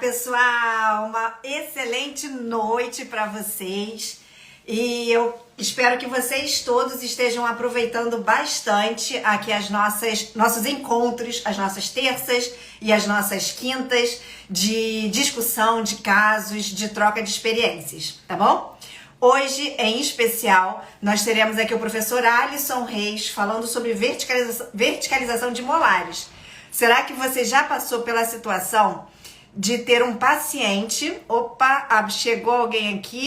pessoal! Uma excelente noite para vocês. E eu espero que vocês todos estejam aproveitando bastante aqui nossos encontros, as nossas terças e as nossas quintas de discussão de casos, de troca de experiências, tá bom? Hoje, em especial, nós teremos aqui o professor Alisson Reis falando sobre verticalização de molares. Será que você já passou pela situação de ter um paciente... Opa, chegou alguém aqui.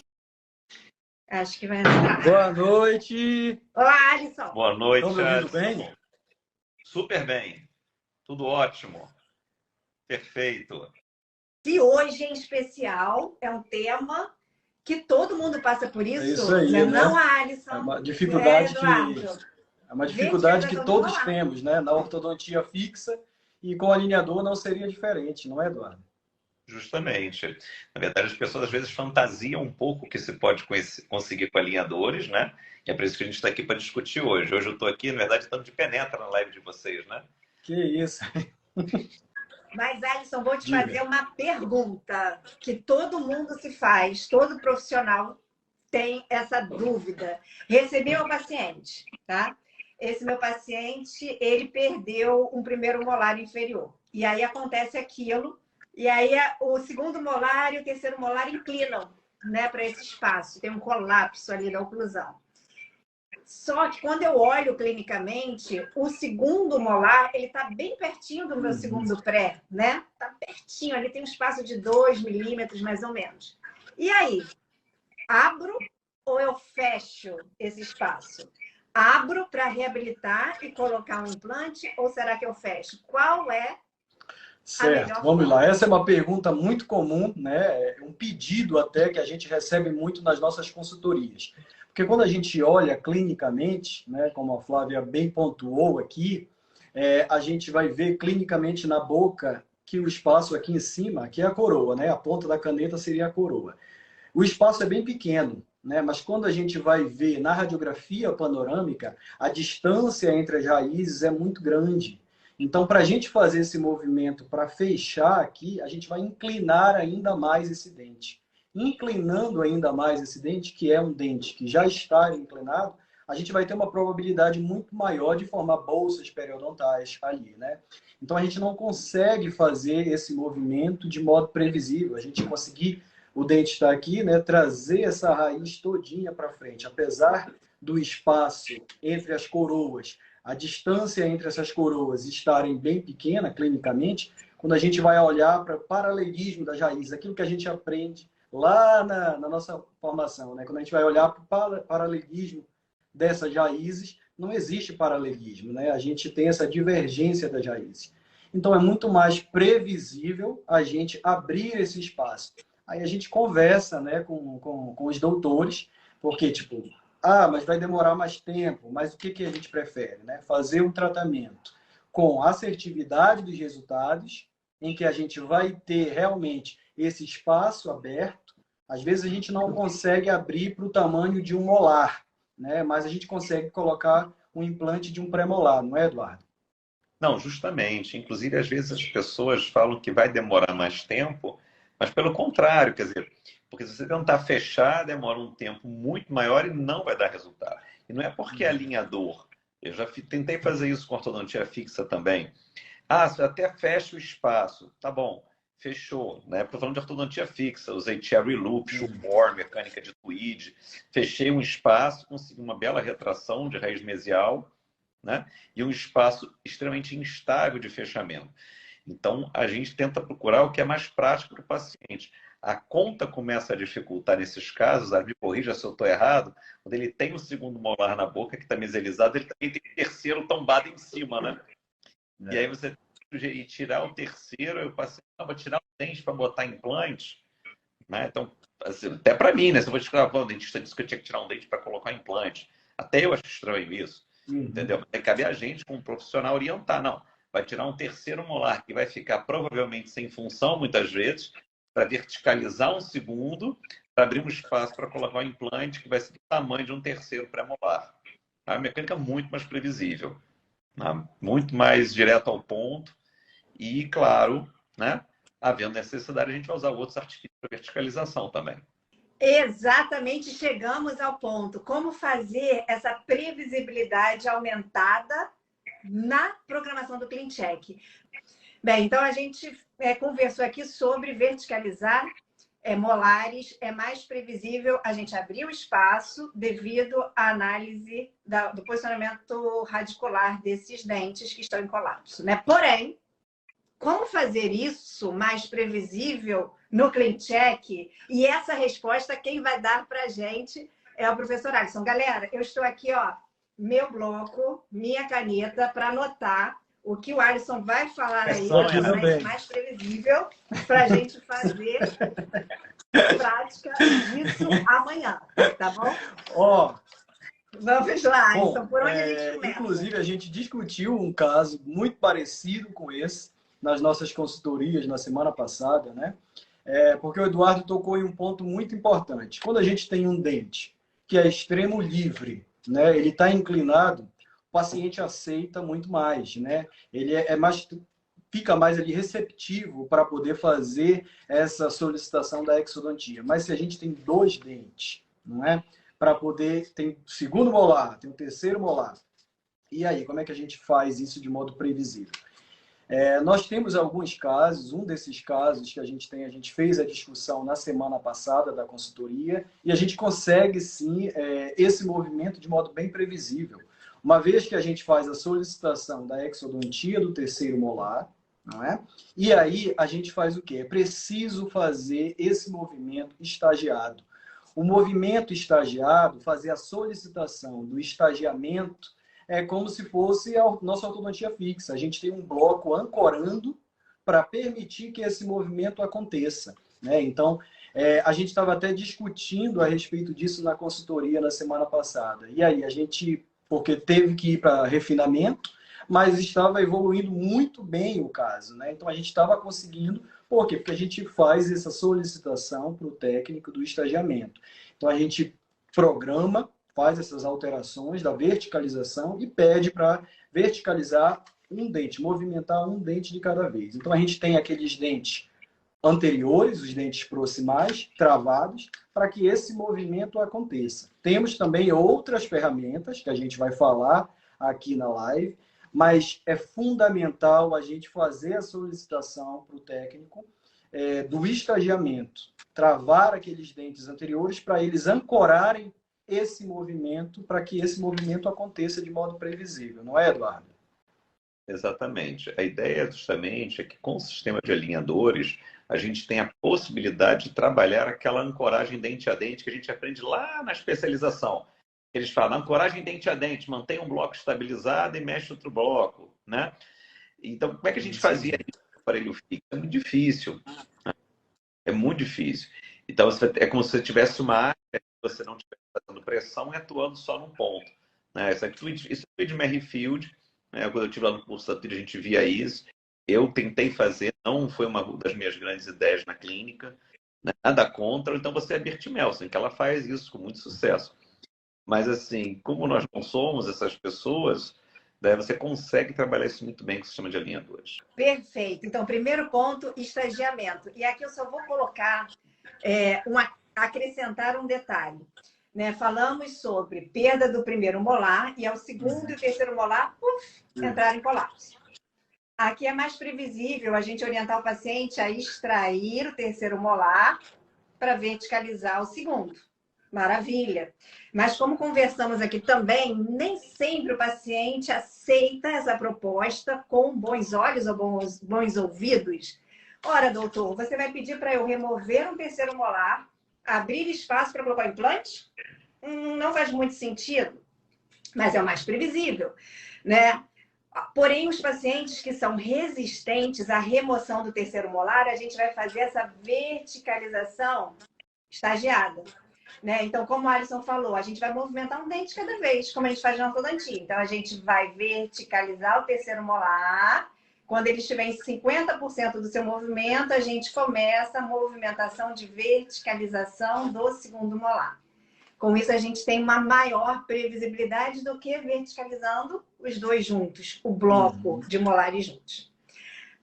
Acho que vai entrar. Boa noite. Olá, Alisson. Boa noite, Estão me ouvindo Alisson. bem? Super bem. Tudo ótimo. Perfeito. E hoje, em especial, é um tema que todo mundo passa por isso. É isso aí, né? Não, Alisson. É uma dificuldade Eduardo. que todos temos, né? Na ortodontia fixa e com alinhador não seria diferente, não é, Eduardo? Justamente. Na verdade, as pessoas às vezes fantasiam um pouco o que se pode conseguir com alinhadores, né? E é por isso que a gente está aqui para discutir hoje. Hoje eu estou aqui, na verdade, estando de penetra na live de vocês, né? Que isso. Mas, Alisson, vou te Diga. fazer uma pergunta que todo mundo se faz, todo profissional tem essa dúvida. Recebi um paciente, tá? Esse meu paciente, ele perdeu um primeiro molar inferior. E aí acontece aquilo, e aí o segundo molar e o terceiro molar inclinam, né, para esse espaço. Tem um colapso ali da oclusão. Só que quando eu olho clinicamente, o segundo molar, ele tá bem pertinho do meu segundo pré, né? Tá pertinho, ali tem um espaço de 2 milímetros, mais ou menos. E aí, abro ou eu fecho esse espaço? Abro para reabilitar e colocar um implante ou será que eu fecho? Qual é Certo, vamos lá. Essa é uma pergunta muito comum, né? É um pedido até que a gente recebe muito nas nossas consultorias. Porque quando a gente olha clinicamente, né, como a Flávia bem pontuou aqui, a gente vai ver clinicamente na boca que o espaço aqui em cima, aqui é a coroa, né? A ponta da caneta seria a coroa. O espaço é bem pequeno, né? Mas quando a gente vai ver na radiografia panorâmica, a distância entre as raízes é muito grande. Então, para a gente fazer esse movimento para fechar aqui, a gente vai inclinar ainda mais esse dente. Inclinando ainda mais esse dente, que é um dente que já está inclinado, a gente vai ter uma probabilidade muito maior de formar bolsas periodontais ali, né? Então, a gente não consegue fazer esse movimento de modo previsível. A gente conseguir, o dente está aqui, né? Trazer essa raiz todinha para frente. Apesar do espaço entre as coroas, a distância entre essas coroas estarem bem pequena clinicamente, quando a gente vai olhar para o paralelismo das raízes, aquilo que a gente aprende lá na nossa formação, né? Quando a gente vai olhar para o paralelismo dessas raízes, não existe paralelismo, né? A gente tem essa divergência das raízes. Então, é muito mais previsível a gente abrir esse espaço. Aí a gente conversa, né, com os doutores, porque, tipo, mas vai demorar mais tempo. Mas o que a gente prefere, né? Fazer um tratamento com assertividade dos resultados, em que a gente vai ter realmente esse espaço aberto. Às vezes a gente não consegue abrir para o tamanho de um molar, né? Mas a gente consegue colocar um implante de um pré-molar, não é, Eduardo? Não, justamente. Inclusive, às vezes as pessoas falam que vai demorar mais tempo, mas pelo contrário, quer dizer, porque se você tentar fechar, demora um tempo muito maior e não vai dar resultado. E não é porque é alinhador. Eu já tentei fazer isso com ortodontia fixa também. Você até fecha o espaço. Tá bom, fechou. Na época, falando de ortodontia fixa, usei cherry loop, Schuhbohr, mecânica de Tweed. Fechei um espaço, consegui uma bela retração de raiz mesial, né? E um espaço extremamente instável de fechamento. Então, a gente tenta procurar o que é mais prático para o paciente. A conta começa a dificultar nesses casos, me corrija se eu estou errado, quando ele tem o segundo molar na boca, que está meselizado, ele também tem o terceiro tombado em cima, né? E aí você tem que tirar o terceiro, eu passei, vou tirar o dente para botar implante, né? Então, assim, até para mim, né? Se eu vou tirar, o dentista disse que eu tinha que tirar um dente para colocar implante. Até eu acho estranho isso, entendeu? Mas cabe a gente, como profissional, orientar. Não, vai tirar um terceiro molar que vai ficar provavelmente sem função, muitas vezes, para verticalizar um segundo, para abrir um espaço para colocar um implante que vai ser do tamanho de um terceiro pré-molar. A mecânica é muito mais previsível, né? Muito mais direto ao ponto e, claro, né? havendo necessidade, a gente vai usar outros artifícios para verticalização também. Exatamente, chegamos ao ponto. Como fazer essa previsibilidade aumentada na programação do CleanCheck? Bem, então a gente conversou aqui sobre verticalizar molares, é mais previsível a gente abrir o espaço devido à análise do posicionamento radicular desses dentes que estão em colapso, né? Porém, como fazer isso mais previsível no CleanCheck? E essa resposta, quem vai dar para a gente é o professor Alisson. Galera, eu estou aqui, ó, meu bloco, minha caneta, para anotar o que o Alisson vai falar aí, mais previsível, para a gente fazer prática disso amanhã, tá bom? Ó, vamos lá, Alisson, por onde a gente começa? Inclusive, a gente discutiu um caso muito parecido com esse nas nossas consultorias na semana passada, né? Porque o Eduardo tocou em um ponto muito importante. Quando a gente tem um dente que é extremo livre, né? Ele está inclinado, o paciente aceita muito mais, né? Ele fica mais ali receptivo para poder fazer essa solicitação da exodontia. Mas se a gente tem 2 dentes, não é? Para poder, tem o segundo molar, tem o terceiro molar. E aí, como é que a gente faz isso de modo previsível? Nós temos alguns casos, um desses casos que a gente fez a discussão na semana passada da consultoria, e a gente consegue, sim, esse movimento de modo bem previsível. Uma vez que a gente faz a solicitação da exodontia do terceiro molar, não é? E aí a gente faz o quê? É preciso fazer esse movimento estagiado. O movimento estagiado, fazer a solicitação do estagiamento, é como se fosse a nossa ortodontia fixa. A gente tem um bloco ancorando para permitir que esse movimento aconteça, né? Então, a gente estava até discutindo a respeito disso na consultoria na semana passada. E aí, a gente, porque teve que ir para refinamento, mas estava evoluindo muito bem o caso, né? Então, a gente estava conseguindo. Por quê? Porque a gente faz essa solicitação para o técnico do estagiamento. Então, a gente programa, faz essas alterações da verticalização e pede para verticalizar um dente, movimentar um dente de cada vez. Então, a gente tem aqueles dentes anteriores, os dentes proximais, travados, para que esse movimento aconteça. Temos também outras ferramentas que a gente vai falar aqui na live, mas é fundamental a gente fazer a solicitação para o técnico do estagiamento, travar aqueles dentes anteriores para eles ancorarem esse movimento, para que esse movimento aconteça de modo previsível, não é, Eduardo? Exatamente. A ideia justamente é que com o sistema de alinhadores a gente tem a possibilidade de trabalhar aquela ancoragem dente a dente que a gente aprende lá na especialização. Eles falam, ancoragem dente a dente, mantém um bloco estabilizado e mexe outro bloco, né? Então, como é que a gente fazia isso com o aparelho fixo? É muito difícil. Né? É muito difícil. Então, é como se você tivesse uma área que você não estivesse fazendo pressão e atuando só num ponto. Né? Isso foi de Merrifield, né? Quando eu estive lá no curso da trilha, a gente via isso. Eu tentei fazer, não foi uma das minhas grandes ideias na clínica, né? Nada contra. Então, você é Birte Melson, que ela faz isso com muito sucesso. Mas, assim, como nós não somos essas pessoas, daí você consegue trabalhar isso muito bem com o sistema de alinhadores. Perfeito. Então, primeiro ponto, estagiamento. E aqui eu só vou colocar, acrescentar um detalhe. Né? Falamos sobre perda do primeiro molar e ao segundo e o terceiro molar, entrar em colapso. Aqui é mais previsível a gente orientar o paciente a extrair o terceiro molar para verticalizar o segundo. Maravilha. Mas como conversamos aqui também, nem sempre o paciente aceita essa proposta com bons olhos ou bons ouvidos. Ora, doutor, você vai pedir para eu remover um terceiro molar, abrir espaço para colocar implante? Não faz muito sentido, mas é o mais previsível, né? Porém, os pacientes que são resistentes à remoção do terceiro molar, a gente vai fazer essa verticalização estagiada. Né? Então, como o Alisson falou, a gente vai movimentar um dente cada vez, como a gente faz na ortodontia. Então, a gente vai verticalizar o terceiro molar. Quando ele estiver em 50% do seu movimento, a gente começa a movimentação de verticalização do segundo molar. Com isso, a gente tem uma maior previsibilidade do que verticalizando os dois juntos, o bloco de molares juntos.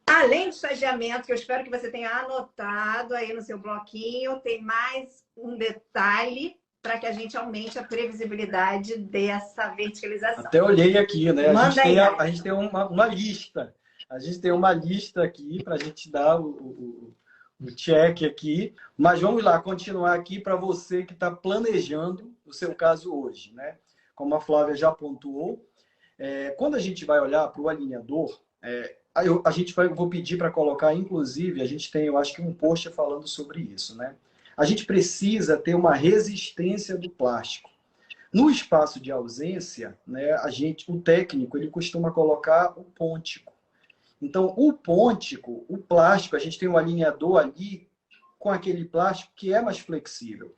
Além do estagiamento, que eu espero que você tenha anotado aí no seu bloquinho, tem mais um detalhe para que a gente aumente a previsibilidade dessa verticalização. Até olhei aqui, né? A gente tem uma lista. A gente tem uma lista aqui para a gente dar o check aqui. Mas vamos lá, continuar aqui para você que está planejando o seu caso hoje, né? Como a Flávia já pontuou, quando a gente vai olhar para o alinhador, vou pedir para colocar, inclusive, a gente tem, eu acho que um post falando sobre isso, né? A gente precisa ter uma resistência do plástico. No espaço de ausência, né, o técnico, ele costuma colocar o pôntico. Então, o pôntico, o plástico, a gente tem um alinhador ali com aquele plástico que é mais flexível.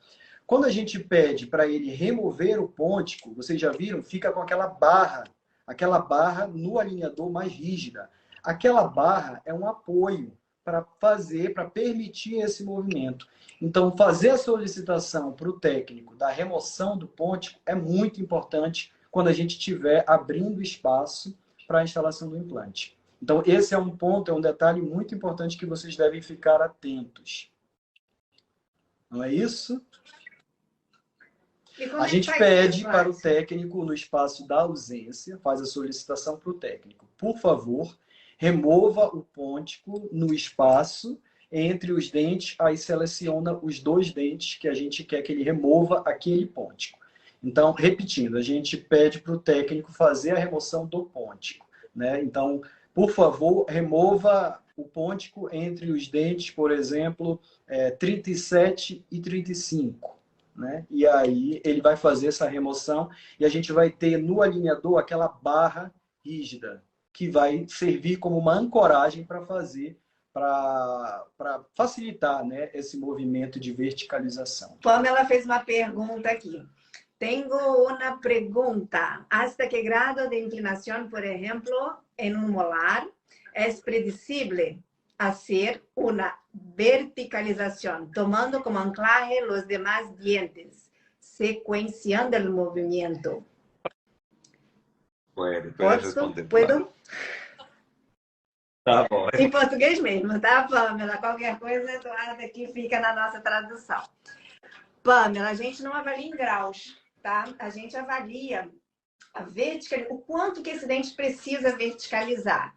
Quando a gente pede para ele remover o pôntico, vocês já viram, fica com aquela barra no alinhador mais rígida. Aquela barra é um apoio para permitir esse movimento. Então, fazer a solicitação para o técnico da remoção do pôntico é muito importante quando a gente estiver abrindo espaço para a instalação do implante. Então, esse é um ponto, é um detalhe muito importante que vocês devem ficar atentos. Não é isso? A gente pede para o técnico, no espaço da ausência, faz a solicitação para o técnico. Por favor, remova o pôntico no espaço entre os dentes, aí seleciona os 2 dentes que a gente quer que ele remova aquele pôntico. Então, repetindo, a gente pede para o técnico fazer a remoção do pôntico, né? Então, por favor, remova o pôntico entre os dentes, por exemplo, 37 e 35. Né? E aí ele vai fazer essa remoção e a gente vai ter no alinhador aquela barra rígida, que vai servir como uma ancoragem para facilitar, né, esse movimento de verticalização. Pamela fez uma pergunta aqui. Tengo una pregunta. ¿Hasta qué grado de inclinación, por ejemplo, en un molar es predecible hacer una verticalización, tomando como anclaje los demás dientes, secuenciando el movimiento? ¿Puedo? Tá bom. Em português mesmo, tá, Pamela? Qualquer coisa, Eduardo aqui fica na nossa tradução. Pamela, a gente não avalia em graus, tá? A gente avalia o quanto que esse dente precisa verticalizar.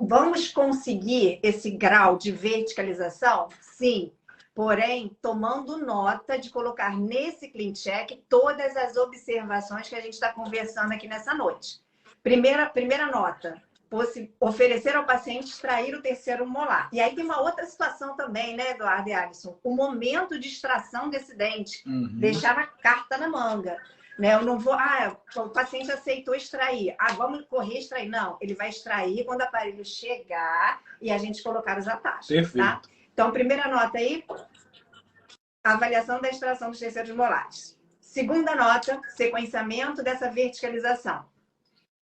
Vamos conseguir esse grau de verticalização? Sim. Porém, tomando nota de colocar nesse CleanCheck todas as observações que a gente está conversando aqui nessa noite. Primeira nota, oferecer ao paciente extrair o terceiro molar. E aí tem uma outra situação também, né, Eduardo e Alisson? O momento de extração desse dente. Deixar a carta na manga. Né? Eu não vou... o paciente aceitou extrair. Vamos correr extrair. Não, ele vai extrair quando o aparelho chegar e a gente colocar os atalhos. Perfeito. Tá? Então, primeira nota aí, avaliação da extração dos terceiros molares. Segunda nota, sequenciamento dessa verticalização.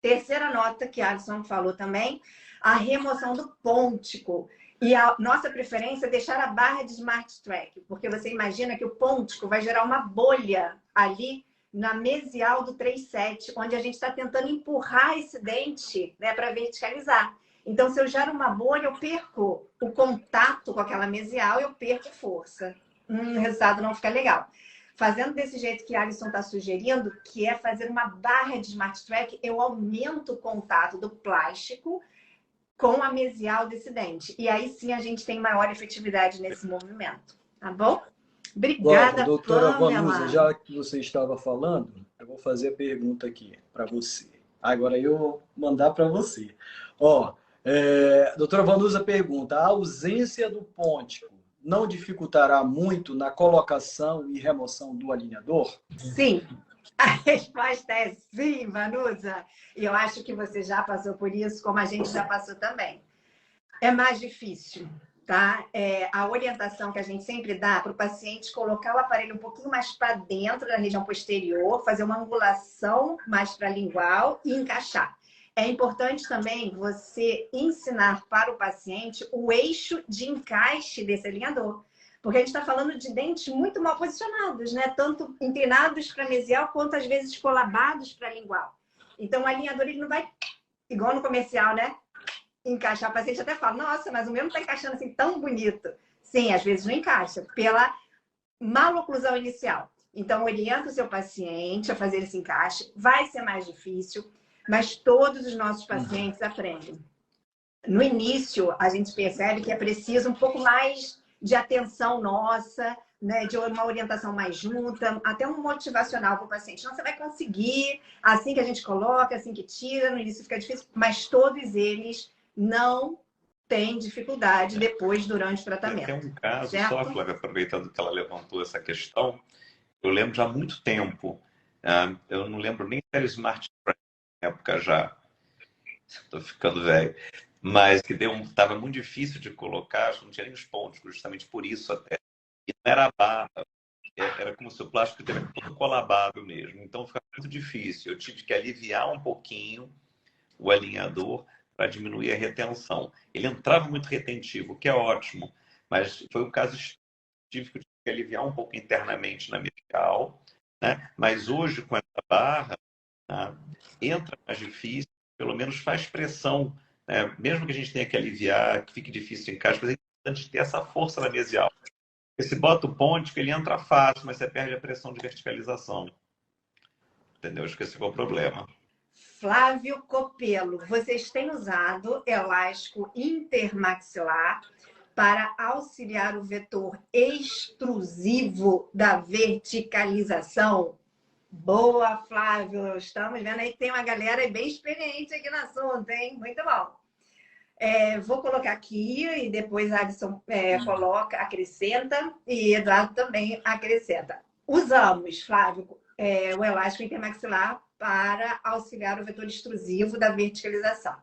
Terceira nota, que a Alisson falou também, a remoção do pôntico. E a nossa preferência é deixar a barra de Smart Track, porque você imagina que o pôntico vai gerar uma bolha ali na mesial do 3,7, onde a gente está tentando empurrar esse dente, né, para verticalizar. Então, se eu gero uma bolha, eu perco o contato com aquela mesial, eu perco força. O resultado não fica legal. Fazendo desse jeito que a Alisson está sugerindo, que é fazer uma barra de Smart Track, eu aumento o contato do plástico com a mesial desse dente. E aí sim a gente tem maior efetividade nesse movimento. Tá bom? Obrigada, doutora Vanusa, já que você estava falando, eu vou fazer a pergunta aqui para você. Agora eu vou mandar para você. Doutora Vanusa pergunta, a ausência do pôntico não dificultará muito na colocação e remoção do alinhador? Sim. A resposta é sim, Vanusa. E eu acho que você já passou por isso, como a gente já passou também. É mais difícil, tá? A orientação que a gente sempre dá para o paciente colocar o aparelho um pouquinho mais para dentro da região posterior, fazer uma angulação mais para a lingual e encaixar. É importante também você ensinar para o paciente o eixo de encaixe desse alinhador. Porque a gente está falando de dentes muito mal posicionados, né? Tanto inclinados para mesial, quanto às vezes colabados para lingual. Então, o alinhador ele não vai, igual no comercial, né? encaixar. O paciente até fala, nossa, mas o meu não está encaixando assim tão bonito. Sim, às vezes não encaixa, pela maloclusão inicial. Então, orienta o seu paciente a fazer esse encaixe. Vai ser mais difícil, mas todos os nossos pacientes aprendem. No início, a gente percebe que é preciso um pouco mais de atenção nossa, né, de uma orientação mais junta, até um motivacional para o paciente. Não, você vai conseguir, assim que a gente coloca, assim que tira, no início fica difícil, mas todos eles não têm dificuldade depois, durante o tratamento. Tem um caso, certo? só, Flávia, aproveitando que ela levantou essa questão, eu lembro já há muito tempo, eu não lembro nem se era Smart na época já, estou ficando velho, mas que estava muito difícil de colocar, não tinha nem os pontos, justamente por isso até. E não era a barra, era como se o plástico tivesse todo colabado mesmo, então ficava muito difícil. Eu tive que aliviar um pouquinho o alinhador para diminuir a retenção. Ele entrava muito retentivo, o que é ótimo, mas foi um caso tive que aliviar um pouco internamente na medial, né? Mas hoje, com essa barra, entra mais difícil, pelo menos faz pressão, né? Mesmo que a gente tenha que aliviar, que fique difícil em casa, mas é importante ter essa força na mesial. Porque se bota o ponte, ele entra fácil, mas você perde a pressão de verticalização. Entendeu? Acho que esse foi o problema. Flávio Copelo, vocês têm usado elástico intermaxilar para auxiliar o vetor extrusivo da verticalização? Boa, Flávio. Estamos vendo aí que tem uma galera bem experiente aqui no assunto, hein? Muito bom. Vou colocar aqui e depois a Adson coloca, acrescenta e Eduardo também acrescenta. Usamos, Flávio, o elástico intermaxilar para auxiliar o vetor extrusivo da verticalização.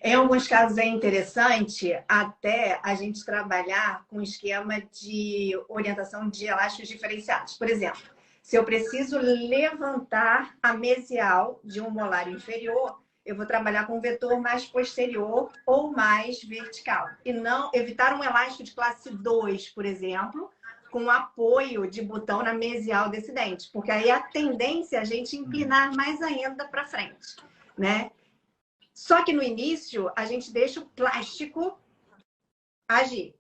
Em alguns casos é interessante até a gente trabalhar com esquema de orientação de elásticos diferenciados. Por exemplo, se eu preciso levantar a mesial de um molar inferior, eu vou trabalhar com um vetor mais posterior ou mais vertical. E não evitar um elástico de classe 2, por exemplo, com apoio de botão na mesial desse dente. Porque aí a tendência é a gente inclinar mais ainda para frente, né? Só que no início, a gente deixa o plástico agir.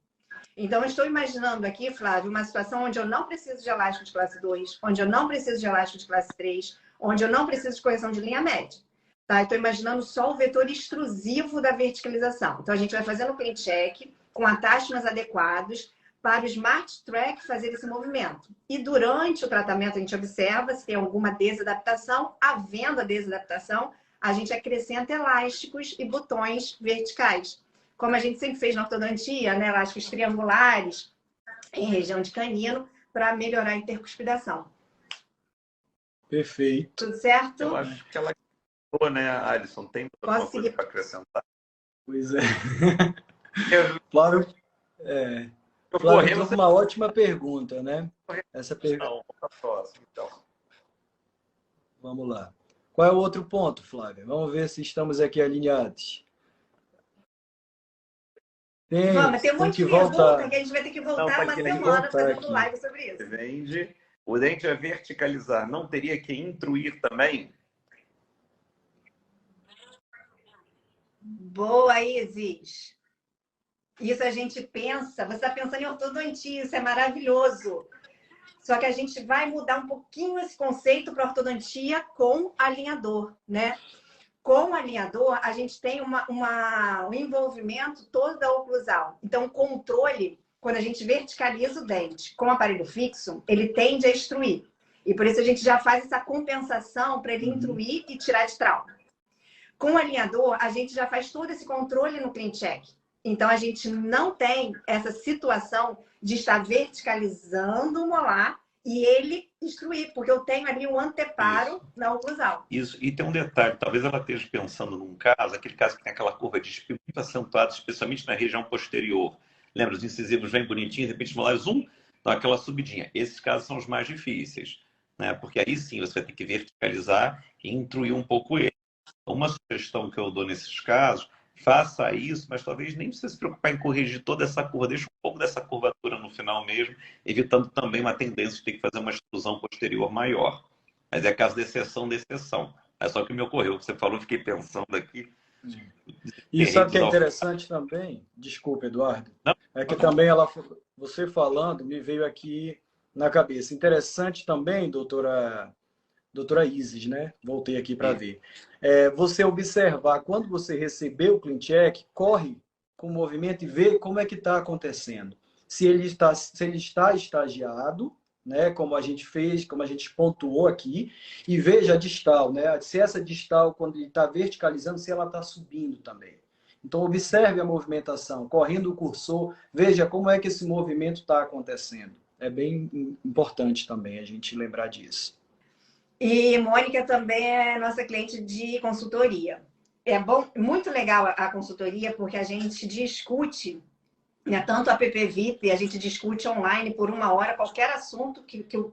Então, eu estou imaginando aqui, Flávio, uma situação onde eu não preciso de elástico de classe 2, onde eu não preciso de elástico de classe 3, onde eu não preciso de correção de linha média. Tá? Estou imaginando só o vetor extrusivo da verticalização. Então, a gente vai fazendo o clean check com attachments adequados para o Smart Track fazer esse movimento. E durante o tratamento, a gente observa se tem alguma desadaptação. Havendo a desadaptação, a gente acrescenta elásticos e botões verticais. Como a gente sempre fez na ortodontia, né? Elásticos triangulares em região de canino para melhorar a intercuspidação. Perfeito. Tudo certo? Eu acho que ela falou, né, Alisson? Tem alguma coisa para acrescentar? Pois é. Flávio, Flávio, você... uma ótima pergunta, né? Essa pergunta. Então. Vamos lá. Qual é o outro ponto, Flávia? Vamos ver se estamos aqui alinhados. Vamos, tem um monte de pergunta que a gente vai ter que voltar uma semana fazendo aqui. Live sobre isso. Vende. O dente a verticalizar não teria que intruir também? Boa, Isis. Isso a gente pensa, você está pensando em ortodontia, isso é maravilhoso. Só que a gente vai mudar um pouquinho esse conceito para ortodontia com alinhador, né? Com alinhador, a gente tem um envolvimento todo da oclusal. Então, o controle, quando a gente verticaliza o dente com o aparelho fixo, ele tende a extruir. E por isso a gente já faz essa compensação para ele intruir e tirar de trauma. Com o alinhador, a gente já faz todo esse controle no clean check. Então, a gente não tem essa situação de estar verticalizando o molar e ele instruir, porque eu tenho ali um anteparo na oclusal. Isso, e tem um detalhe, talvez ela esteja pensando num caso, aquele caso que tem aquela curva de espinho muito acentuada, especialmente na região posterior. Lembra, os incisivos bem bonitinhos, de repente os molares, dá aquela subidinha. Esses casos são os mais difíceis, né? Porque aí sim você vai ter que verticalizar e intruir um pouco ele. Uma sugestão que eu dou nesses casos, faça isso, mas talvez nem precise se preocupar em corrigir toda essa curva. Deixa um pouco dessa curvatura no final mesmo, evitando também uma tendência de ter que fazer uma extrusão posterior maior. Mas é caso de exceção da exceção. É só que me ocorreu. Você falou, fiquei pensando aqui. E sabe o que é interessante também? Desculpa, Eduardo. Não, É que também você falando me veio aqui na cabeça. Interessante também, doutora Isis, né? Voltei aqui para ver. Você observar, quando você recebeu o CleanCheck, corre com o movimento e vê como é que está acontecendo. Se ele está estagiado, né? Como a gente fez, como a gente pontuou aqui, e veja a distal, né? Se essa distal, quando ele está verticalizando, se ela está subindo também. Então, observe a movimentação, correndo o cursor, veja como é que esse movimento está acontecendo. É bem importante também a gente lembrar disso. E Mônica também é nossa cliente de consultoria. É bom, muito legal a consultoria, porque a gente discute, né, tanto a PPVIP, a gente discute online por 1 hora qualquer assunto que o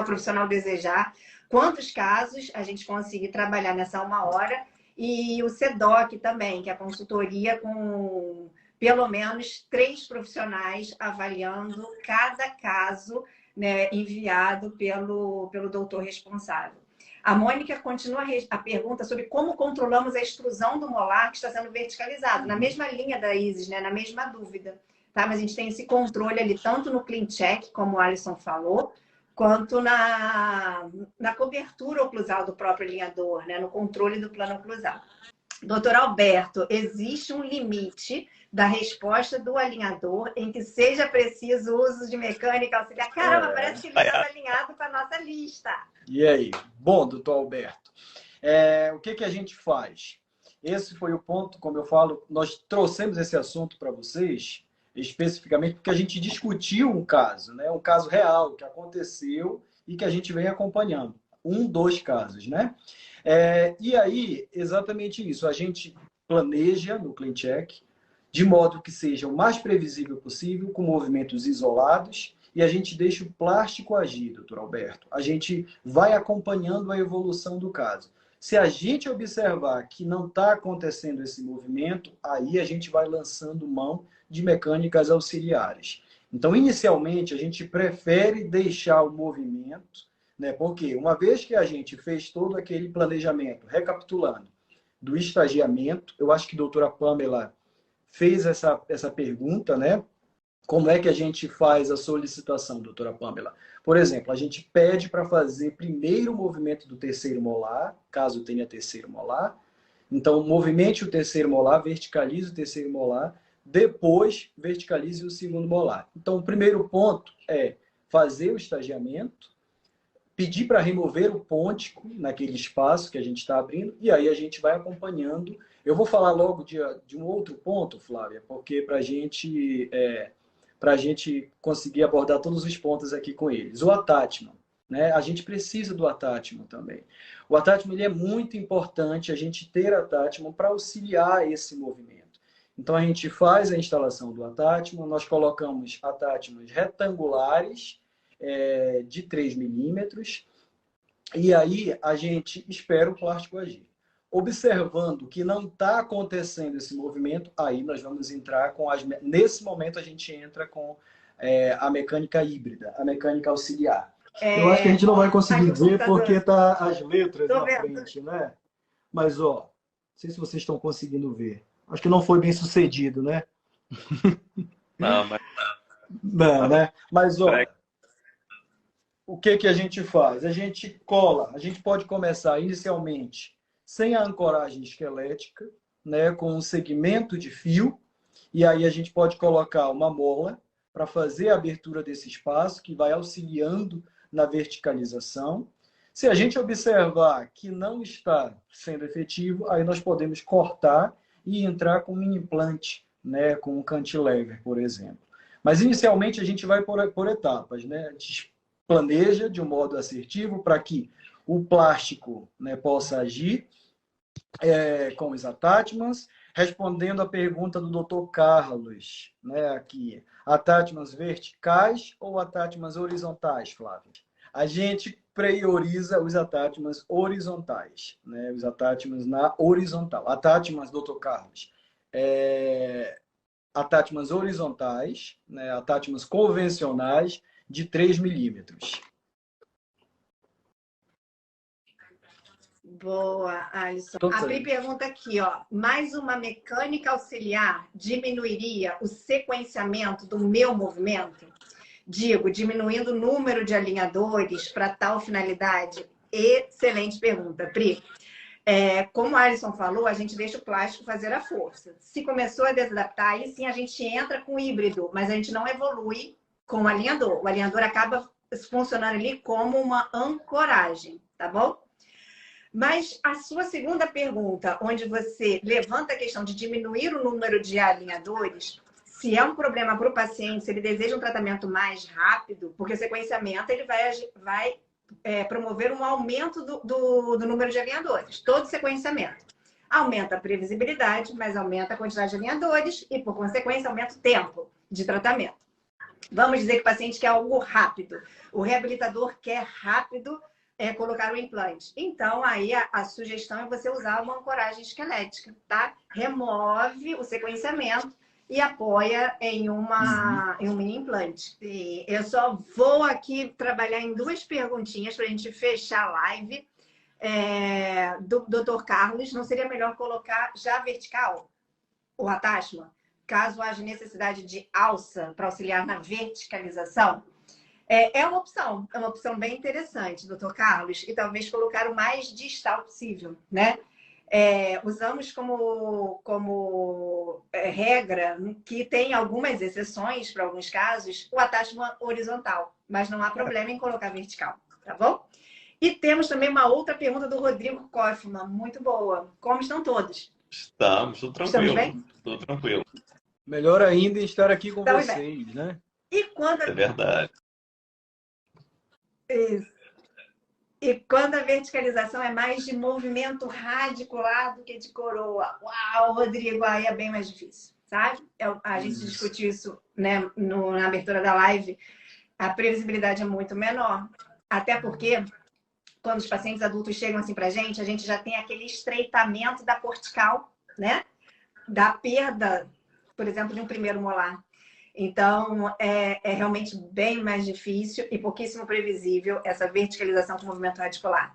profissional desejar, quantos casos a gente conseguir trabalhar nessa 1 hora, e o CEDOC também, que é a consultoria com pelo menos 3 profissionais avaliando cada caso, né, enviado pelo doutor responsável. A Mônica continua a pergunta sobre como controlamos a extrusão do molar que está sendo verticalizado, na mesma linha da Isis, né, na mesma dúvida. Tá? Mas a gente tem esse controle ali, tanto no CleanCheck, como o Alisson falou, quanto na cobertura oclusal do próprio alinhador, né, no controle do plano oclusal. Doutor Alberto, existe um limite da resposta do alinhador em que seja preciso o uso de mecânica auxiliar? Caramba, parece que ele estava alinhado com a nossa lista. E aí? Bom, doutor Alberto, o que a gente faz? Esse foi o ponto, como eu falo, nós trouxemos esse assunto para vocês, especificamente porque a gente discutiu um caso, né? Um caso real que aconteceu e que a gente vem acompanhando. 2 casos, né? E aí, exatamente isso. A gente planeja no CleanCheck de modo que seja o mais previsível possível, com movimentos isolados, e a gente deixa o plástico agir, doutor Alberto. A gente vai acompanhando a evolução do caso. Se a gente observar que não está acontecendo esse movimento, aí a gente vai lançando mão de mecânicas auxiliares. Então, inicialmente, a gente prefere deixar o movimento, né? Porque uma vez que a gente fez todo aquele planejamento, recapitulando, do estagiamento, eu acho que a doutora Pamela fez essa pergunta, né? Como é que a gente faz a solicitação, doutora Pamela? Por exemplo, a gente pede para fazer primeiro o movimento do terceiro molar, caso tenha terceiro molar. Então, movimente o terceiro molar, verticalize o terceiro molar, depois verticalize o segundo molar. Então, o primeiro ponto é fazer o estagiamento, pedir para remover o pôntico naquele espaço que a gente está abrindo, e aí a gente vai acompanhando. Eu vou falar logo de um outro ponto, Flávia, porque para a gente conseguir abordar todos os pontos aqui com eles. O attachment, né? A gente precisa do attachment também. O attachment ele é muito importante, a gente ter attachment para auxiliar esse movimento. Então, a gente faz a instalação do attachment, nós colocamos attachments retangulares de 3 milímetros, e aí a gente espera o plástico agir. Observando que não está acontecendo esse movimento, aí nós vamos entrar com nesse momento a gente entra com a mecânica híbrida, a mecânica auxiliar. Eu acho que a gente não vai conseguir ver porque tá as letras na frente, né? Mas, ó, não sei se vocês estão conseguindo ver. Acho que não foi bem sucedido, né? Não, mas... Não, né? Mas, ó, o que a gente faz? A gente cola, a gente pode começar inicialmente sem a ancoragem esquelética, né, com um segmento de fio, e aí a gente pode colocar uma mola para fazer a abertura desse espaço, que vai auxiliando na verticalização. Se a gente observar que não está sendo efetivo, aí nós podemos cortar e entrar com um implante, né, com um cantilever, por exemplo. Mas inicialmente a gente vai por etapas, né? A gente planeja de um modo assertivo para que o plástico, né, possa agir com os attachments, respondendo a pergunta do Dr. Carlos, né, aqui, attachments verticais ou attachments horizontais, Flávio? A gente prioriza os attachments horizontais, né, os attachments na horizontal. Attachments, Dr. Carlos, attachments horizontais, né, attachments convencionais de 3 milímetros. Boa, Alisson. Tô A Pri certo. pergunta aqui, ó. Mais uma mecânica auxiliar diminuiria o sequenciamento do meu movimento? Digo, diminuindo o número de alinhadores para tal finalidade? Excelente pergunta, Pri. Como a Alisson falou, a gente deixa o plástico fazer a força. Se começou a desadaptar, aí sim a gente entra com o híbrido, mas a gente não evolui com o alinhador. O alinhador acaba funcionando ali como uma ancoragem, tá bom? Mas a sua segunda pergunta, onde você levanta a questão de diminuir o número de alinhadores, se é um problema para o paciente, se ele deseja um tratamento mais rápido, porque o sequenciamento ele vai promover um aumento do número de alinhadores, todo sequenciamento. Aumenta a previsibilidade, mas aumenta a quantidade de alinhadores e, por consequência, aumenta o tempo de tratamento. Vamos dizer que o paciente quer algo rápido. O reabilitador quer rápido colocar o implante. Então, aí a sugestão é você usar uma ancoragem esquelética, tá? Remove o sequenciamento e apoia em um mini implante. E eu só vou aqui trabalhar em duas perguntinhas para a gente fechar a live. Do Dr. Carlos, não seria melhor colocar já vertical o attachment, caso haja necessidade de alça para auxiliar na verticalização? É uma opção bem interessante, doutor Carlos, e talvez colocar o mais distal possível, né? Usamos como regra, que tem algumas exceções para alguns casos, o attachment horizontal, mas não há problema em colocar vertical, tá bom? E temos também uma outra pergunta do Rodrigo Kaufmann, muito boa. Como estão todos? Estamos, tudo tranquilo. Estamos bem? Tudo tranquilo. Melhor ainda estar aqui com Estamos vocês, né? E quando É verdade. Isso. E quando a verticalização é mais de movimento radicular do que de coroa? Uau, Rodrigo, aí é bem mais difícil, sabe? A gente discutiu isso, né, na abertura da live. A previsibilidade é muito menor. Até porque, quando os pacientes adultos chegam assim pra gente, a gente já tem aquele estreitamento da cortical, né? Da perda, por exemplo, de um primeiro molar. Então, é realmente bem mais difícil e pouquíssimo previsível essa verticalização com movimento radicular.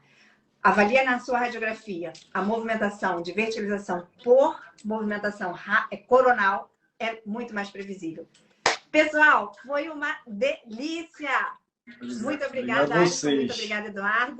Avalie na sua radiografia a movimentação de verticalização por movimentação coronal, é muito mais previsível. Pessoal, foi uma delícia! Muito obrigada, Alisson. Muito obrigada, Eduardo.